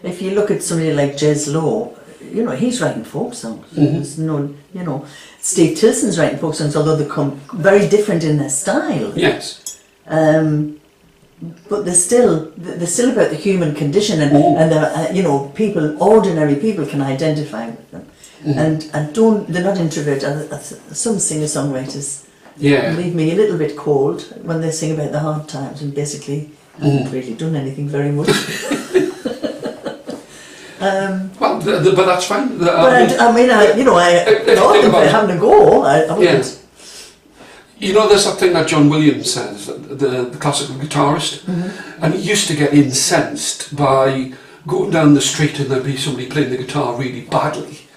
if you look at somebody like Jez Lowe, you know, he's writing folk songs. There's no, you know, Steve Tilson's writing folk songs, although they come very different in their style. Yes. But they're still about the human condition, and you know, ordinary people can identify with them, and they're not introverted. Some singer-songwriters leave me a little bit cold when they sing about the hard times and basically haven't really done anything very much. Well, but that's fine. But I mean, having a go. I wouldn't. Yeah. You know, there's that thing that John Williams says, the classical guitarist, and he used to get incensed by going down the street and there'd be somebody playing the guitar really badly,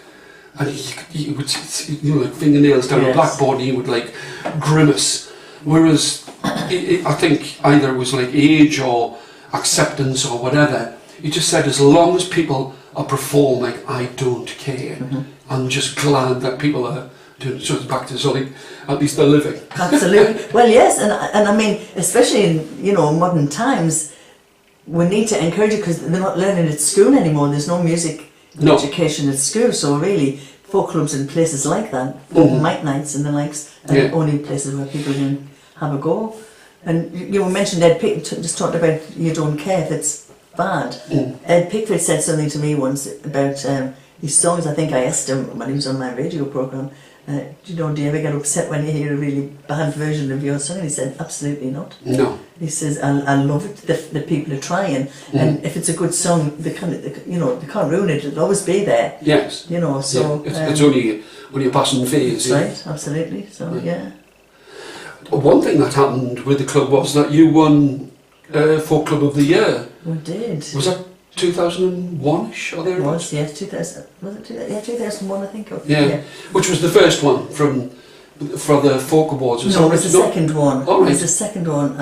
and he would, you know, like fingernails down a blackboard, and he would like grimace. Whereas I think either it was like age or acceptance or whatever. He just said, as long as people are performing, I don't care. I'm just glad that people are doing it. So it's back to something, at least they're living. Absolutely. Well, yes, and I mean, especially in, you know, modern times, we need to encourage it because they're not learning at school anymore. There's no music education at school, so really folk clubs and places like that, mic nights and the likes, are only places where people can have a go. And you mentioned Ed Pickford just talked about you don't care if it's bad. Ed Pickford said something to me once about his songs. I think I asked him when he was on my radio programme, do you ever get upset when you hear a really bad version of your song? And he said, absolutely not. No. He says, I love it, the people are trying, and if it's a good song, they can't ruin it, it'll always be there. Yes. You know, so... It's only a passing phase. That's right, absolutely, so yeah. One thing that happened with the club was that you won Folk Club of the Year. We did. Was that 2001ish or thereabouts? It was, yes, 2000. Was it 2000? Yeah, 2001, I think. Yeah. Which was the first one for the Folk Awards? No, it was the second one. Oh, right. It was the second one.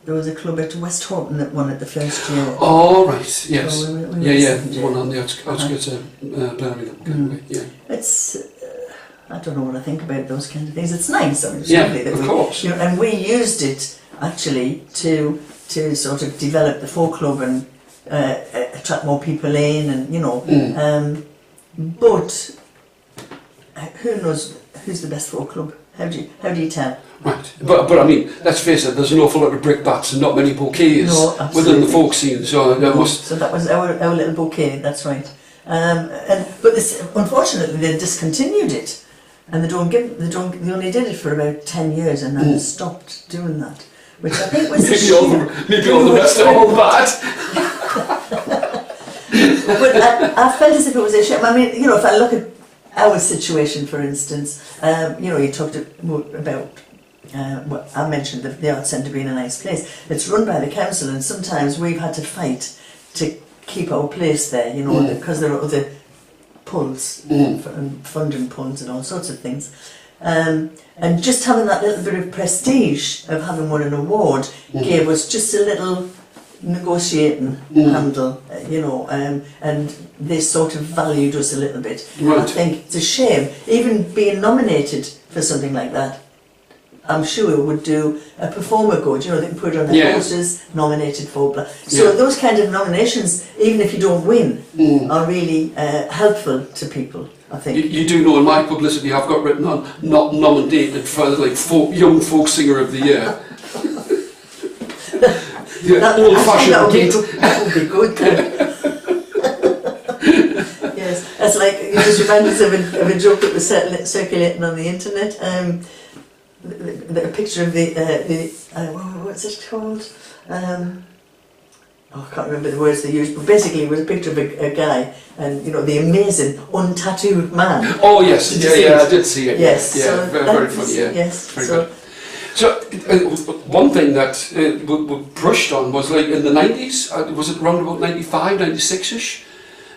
There was a club at West Horton that won it the first year. Oh, right, yes. So we the one on the outskirts of Birmingham. Yeah. It's... I don't know what I think about those kind of things. It's nice, obviously. Of course. You know, and we used it actually to sort of develop the folk club and attract more people in, and you know. But who knows who's the best folk club? How do you tell? Right, but I mean, let's face it. There's an awful lot of brickbats and not many bouquets within the folk scene. So so that was our little bouquet. That's right. But unfortunately, they discontinued it. And they only did it for about 10 years and then stopped doing that, which I think was maybe all the rest are all bad. But I felt as if it was a shame. I mean, you know, if I look at our situation, for instance, you know, you talked about what I mentioned, the Arts Centre being a nice place. It's run by the council, and sometimes we've had to fight to keep our place there, you know, because there are other pulls and funding pulls and all sorts of things, and just having that little bit of prestige of having won an award gave us just a little negotiating handle, you know, and they sort of valued us a little bit. Right. I think it's a shame, even being nominated for something like that. I'm sure would do a performer good, you know, they can put it on their posters, nominated for blah. So those kind of nominations, even if you don't win, are really helpful to people, I think. You do know in my publicity I've got written on, not nominated for like Young Folk Singer of the Year. That would be good. Yes, that's like, you just remind us of a joke that was circulating on the internet. A picture of what's it called? I can't remember the words they used, but basically it was a picture of a guy, and you know, the amazing untattooed man. Oh yes, I did see it. Yes, yeah, so very funny. Yeah, yes, very good. So one thing that we brushed on was like in the 90s. Was it around about 95, 96ish?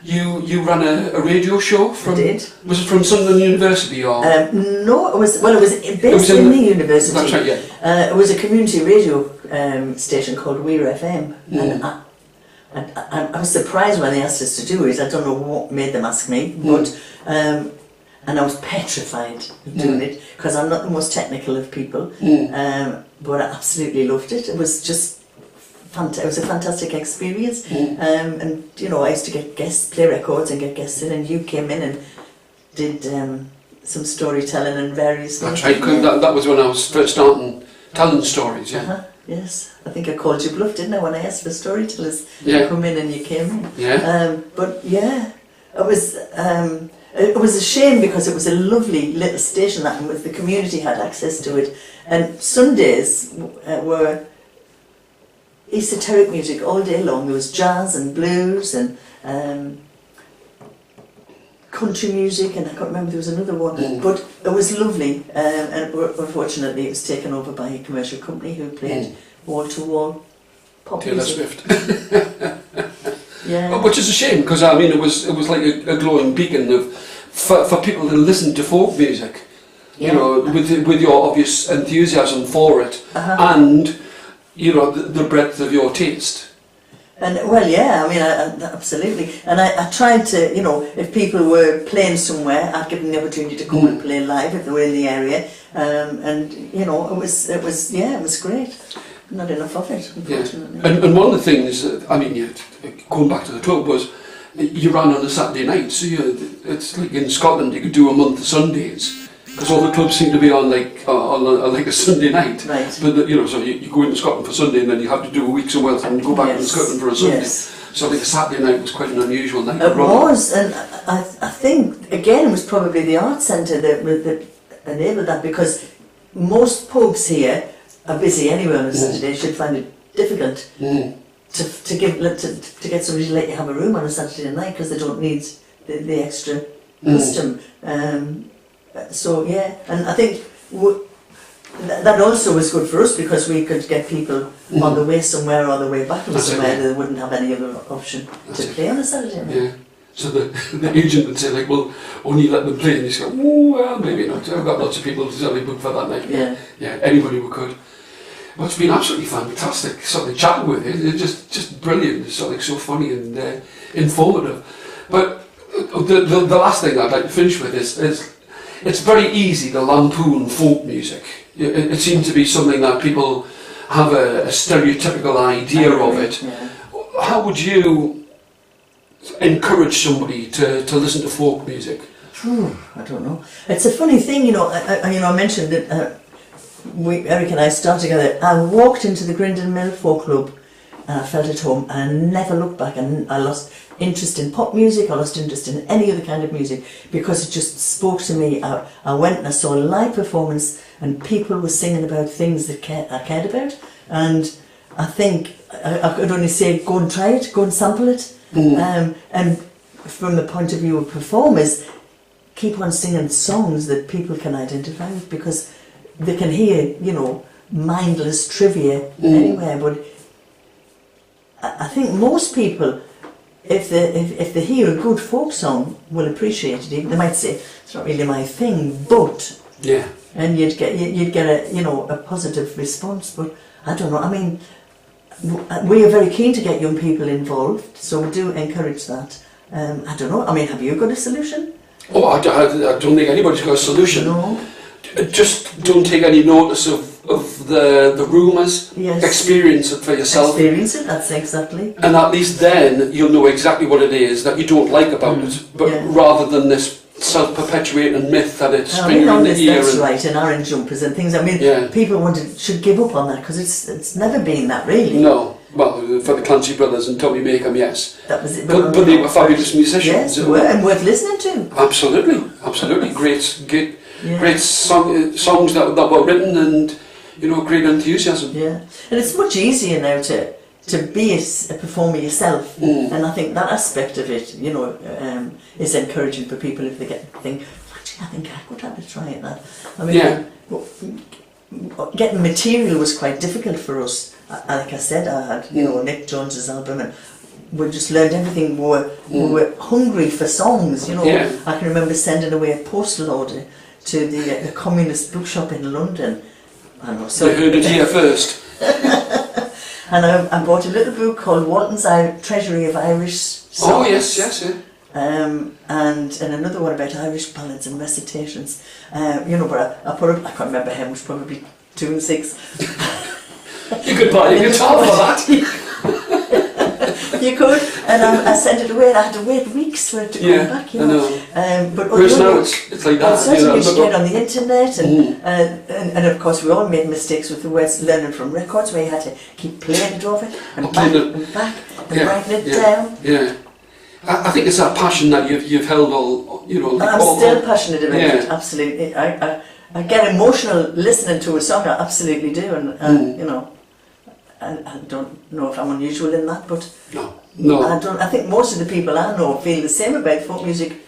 You ran a radio show from. I did. Was it from Sunderland University or? No, it was based in the university. That's right, yeah. It was a community radio station called Weir FM, and I was surprised when they asked us to do it. I don't know what made them ask me, but and I was petrified of doing it because I'm not the most technical of people, but I absolutely loved it. It was just it was a fantastic experience. And you know, I used to get guests play records and get guests in, and you came in and did some storytelling and various That's things. right, 'cause that was when I was first starting telling stories, yeah. Yes, I think I called you bluff, didn't I, when I asked for storytellers Yeah. to come in and you came in. Yeah. But yeah, it was a shame because it was a lovely little station that the community had access to it, and Sundays were esoteric music all day long. There was jazz and blues and country music, and I can't remember, there was another one, but it was lovely, and unfortunately it was taken over by a commercial company who played wall-to-wall pop Taylor music. Swift. Yeah. Which is a shame, because I mean it was like a glowing beacon of for people to listen to folk music, you know, with your obvious enthusiasm for it, and you know the breadth of your taste. And well, yeah, I mean, absolutely. And I tried to, you know, if people were playing somewhere, I'd give them the opportunity to come and play live if they were in the area. And you know, it was great. Not enough of it, unfortunately. Yeah. And one of the things, I mean, going back to the club, was you ran on a Saturday night. So it's like in Scotland, you could do a month of Sundays, because all the clubs seem to be on like a Sunday night. Right. But you know, so you go into Scotland for Sunday, and then you have to do a week somewhere else, and go back to Scotland for a Sunday. Yes. So like a Saturday night was quite an unusual night. It was, and I think again it was probably the arts centre that enabled that, because most pubs here are busy anyway on a Saturday. You should find it difficult to get somebody to let you have a room on a Saturday night, because they don't need the extra custom. So yeah, and I think that also was good for us, because we could get people on the way somewhere or on the way back from somewhere that wouldn't have any other option to play on a Saturday night. Yeah. So the agent would say like, well, only let them play, and you go, oh well, maybe not. I've got lots of people to only book for that night. Yeah, anybody who could. Well, it's been absolutely fantastic sort of chatting with you. It's just brilliant. It's sort of so funny and informative. But the last thing I'd like to finish with is it's very easy to lampoon folk music. It seems to be something that people have a stereotypical idea of it. Yeah. How would you encourage somebody to listen to folk music? I don't know. It's a funny thing, you know. I mentioned that Eric and I started together. I walked into the Grindon Mill Folk Club and I felt at home, and I never looked back, and I lost interest in pop music, I lost interest in any other kind of music, because it just spoke to me. I went and I saw a live performance and people were singing about things that I cared about, and I think I could only say go and try it, go and sample it. And from the point of view of performers, keep on singing songs that people can identify with, because they can hear, you know, mindless trivia anywhere. But I think most people, if they hear a good folk song, will appreciate it. They might say it's not really my thing, but and you'd get a positive response. But I don't know. I mean, we are very keen to get young people involved, so we do encourage that. I don't know. I mean, have you got a solution? Oh, I don't think anybody's got a solution. No. Just don't take any notice of the rumours. Yes. Experience it for yourself. Experience it, that's exactly. And at least then you'll know exactly what it is that you don't like about it. But rather than this self-perpetuating myth that it's been in the ear. That's right, in orange jumpers and things. I mean, people should give up on that, because it's never been that, really. No. Well, for the Clancy Brothers and Tommy Makeham, yes. That was it. But they were fabulous musicians. Yes, they were, and worth listening to. Absolutely. Great songs that were written, and great enthusiasm. Yeah, and it's much easier now to be a performer yourself, and I think that aspect of it, is encouraging for people if they think, actually, I think I could have a try at that. I mean, getting material was quite difficult for us. Like I said, I had Nick Jones's album, and we just learned everything. We were hungry for songs. I can remember sending away a postal order to the communist bookshop in London. I know, so you heard it here first. And I bought a little book called Walton's Treasury of Irish Songs. Oh yes. And another one about Irish ballads and recitations. But I put up, I can't remember how much, probably 2 and 6. You could buy a guitar for that. You could, and I sent it away, and I had to wait weeks for it to come back. You know. But whereas now it's like that. Certainly, you get on the internet, and of course we all made mistakes with the words, learning from records, where you had to keep playing it over and back and back and writing it down. Yeah. I think it's that passion that you've held all, you know. Like I'm still passionate about it. Absolutely, I get emotional listening to a song. I absolutely do, and you know. I don't know if I'm unusual in that, but no. I think most of the people I know feel the same about folk music.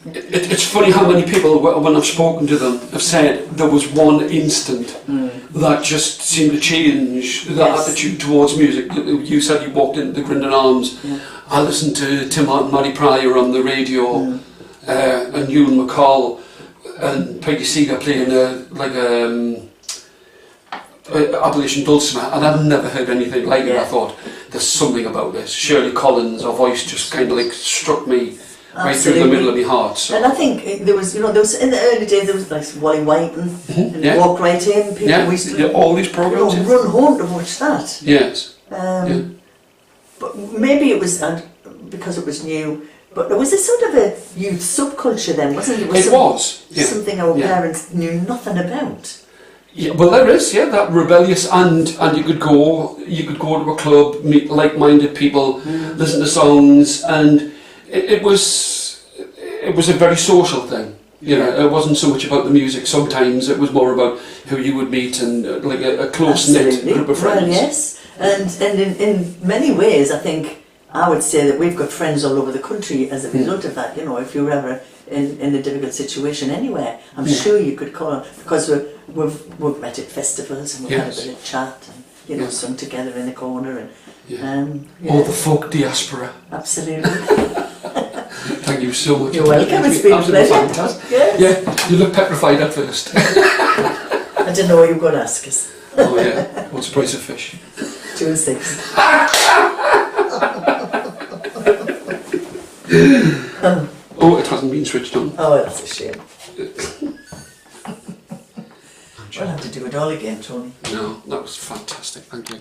It's funny how many people, when I've spoken to them, have said there was one instant that just seemed to change their attitude towards music. You said you walked into the Grindon Arms. Yeah. I listened to Tim Hart and Matty Pryor on the radio, and Ewan McCall and Peggy Seeger playing Abolition Dulcimer, and I've never heard anything like it. I thought, there's something about this. Shirley Collins, her voice just kind of like struck me right through the middle of my heart. So. And I think there was in the early days, there was like Wally Whiten, and Walk Right In, people used to all these programs, run home to watch that. Yes. But maybe it was because it was new. But there was a sort of a youth subculture then, wasn't it? It was something our parents knew nothing about. Yeah, well, there is, that rebellious, and you could go to a club, meet like-minded people, listen to songs, and it was a very social thing. You know, it wasn't so much about the music. Sometimes it was more about who you would meet and like a close-knit group of friends. Well, yes, and in many ways, I think I would say that we've got friends all over the country as a result of that. You know, if you're ever in a difficult situation anywhere, I'm sure you could call, because we've met at festivals and we've had a bit of chat and, you know, sung together in the corner and all the folk diaspora. Absolutely. Thank you so much. You're welcome. It's been a pleasure. Fantastic. Yeah, you look petrified at first. I didn't know what you were going to ask us. Oh yeah, what's the price of fish? 2 and 6. Oh, it hasn't been switched on. Oh, that's a shame. We'll have to do it all again, Tony. No, that was fantastic. Thank you.